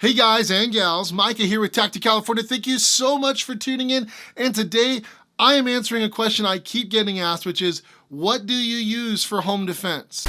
Hey guys and gals, Micah here with TactiCalifornia. Thank you so much for tuning in. And today I am answering a question I keep getting asked, which is, what do you use for home defense?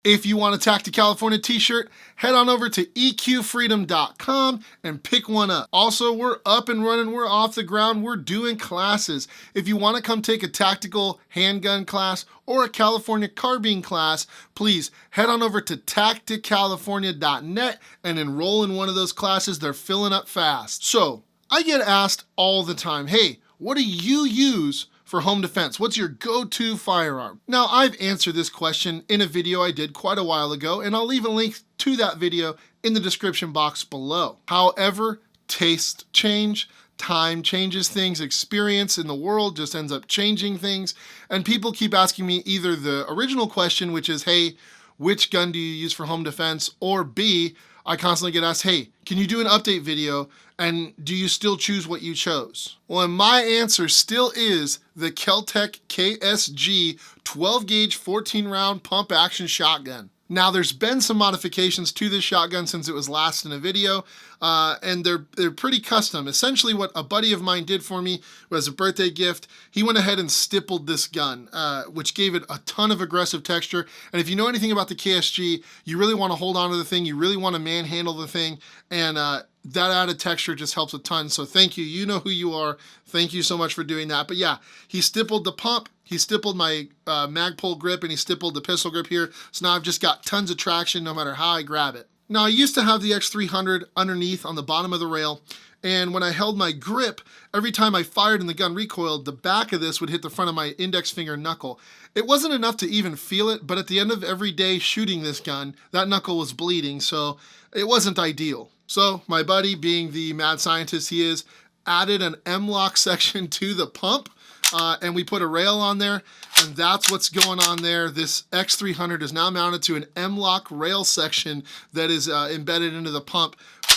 If you want a TactiCalifornia t-shirt, head on over to eqfreedom.com and pick one up. Also, we're up and running, we're off the ground, we're doing classes. If you want to come take a tactical handgun class or a California carbine class, please head on over to TactiCalifornia.net and enroll in one of those classes. They're filling up fast. So, I get asked all the time, hey, what do you use for home defense? What's your go-to firearm? Now, I've answered this question in a video I did quite a while ago, and I'll leave a link to that video in the description box below. However, tastes change, time changes things, experience in the world just ends up changing things, and people keep asking me either the original question, which is, hey, which gun do you use for home defense? Or B, I constantly get asked, hey, can you do an update video and do you still choose what you chose? Well, and my answer still is the Kel-Tec KSG 12 gauge 14 round pump action shotgun. Now there's been some modifications to this shotgun since it was last in a video, and they're pretty custom. Essentially what a buddy of mine did for me was a birthday gift. He went ahead and stippled this gun, which gave it a ton of aggressive texture. And if you know anything about the KSG, you really want to hold on to the thing, you really want to manhandle the thing, and that added texture just helps a ton. So thank you, you know who you are. Thank you so much for doing that. But yeah, he stippled the pump, he stippled my Magpul grip, and he stippled the pistol grip here. So now I've just got tons of traction no matter how I grab it. Now I used to have the X300 underneath on the bottom of the rail, and when I held my grip, every time I fired and the gun recoiled, the back of this would hit the front of my index finger knuckle. It wasn't enough to even feel it, but at the end of every day shooting this gun, that knuckle was bleeding, so it wasn't ideal. So my buddy, being the mad scientist he is, added an M-lock section to the pump, and we put a rail on there, and that's what's going on there. This X300 is now mounted to an M-lock rail section that is embedded into the pump.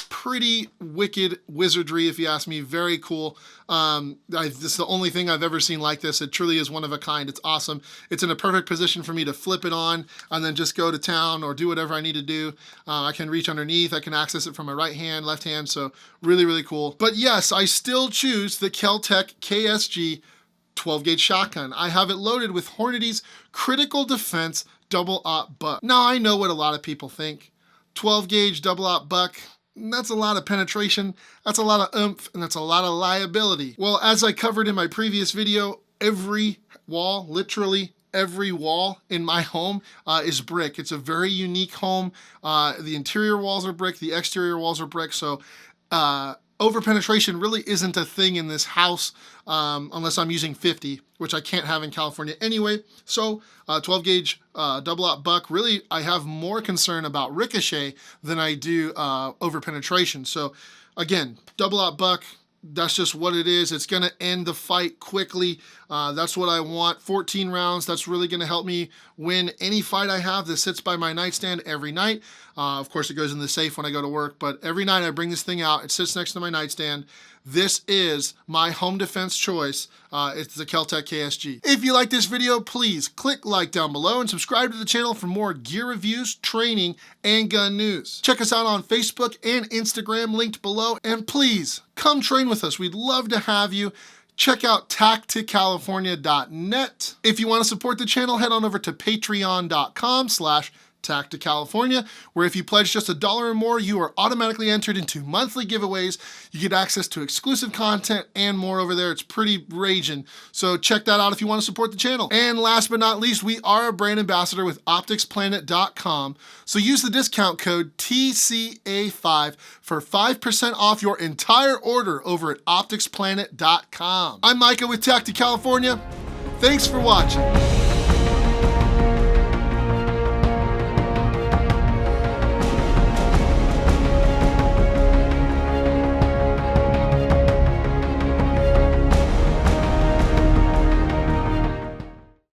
Pretty wicked wizardry, if you ask me. Very cool. This is the only thing I've ever seen like this. It truly is one of a kind. It's awesome. It's in a perfect position for me to flip it on and then just go to town or do whatever I need to do. I can reach underneath. I can access it from my right hand, left hand. So really, really cool. But yes, I still choose the Kel-Tec KSG 12 gauge shotgun. I have it loaded with Hornady's Critical Defense double-aught buck. Now I know what a lot of people think. 12 gauge double-aught buck, that's a lot of penetration, that's a lot of oomph, and that's a lot of liability. Well, as I covered in my previous video, every wall, literally every wall in my home is brick. It's a very unique home. The interior walls are brick, the exterior walls are brick, so over-penetration really isn't a thing in this house unless I'm using 50, which I can't have in California anyway. So 12 gauge double-aught buck, really I have more concern about ricochet than I do over-penetration. So again, double-aught buck, that's just what it is. It's gonna end the fight quickly. That's what I want. 14 rounds, that's really gonna help me win any fight I have that sits by my nightstand every night. Of course, it goes in the safe when I go to work, but every night I bring this thing out. It sits next to my nightstand. This is my home defense choice. It's the Kel-Tec KSG. If you like this video, please click like down below and subscribe to the channel for more gear reviews, training, and gun news. Check us out on Facebook and Instagram linked below, and please come train with us. We'd love to have you. Check out TactiCalifornia.net. If you want to support the channel, head on over to patreon.com/TactiCalifornia, where if you pledge just $1 or more, you are automatically entered into monthly giveaways. You get access to exclusive content and more over there. It's pretty raging. So check that out if you want to support the channel. And last but not least, we are a brand ambassador with OpticsPlanet.com. So use the discount code TCA5 for 5% off your entire order over at OpticsPlanet.com. I'm Micah with TactiCalifornia. Thanks for watching.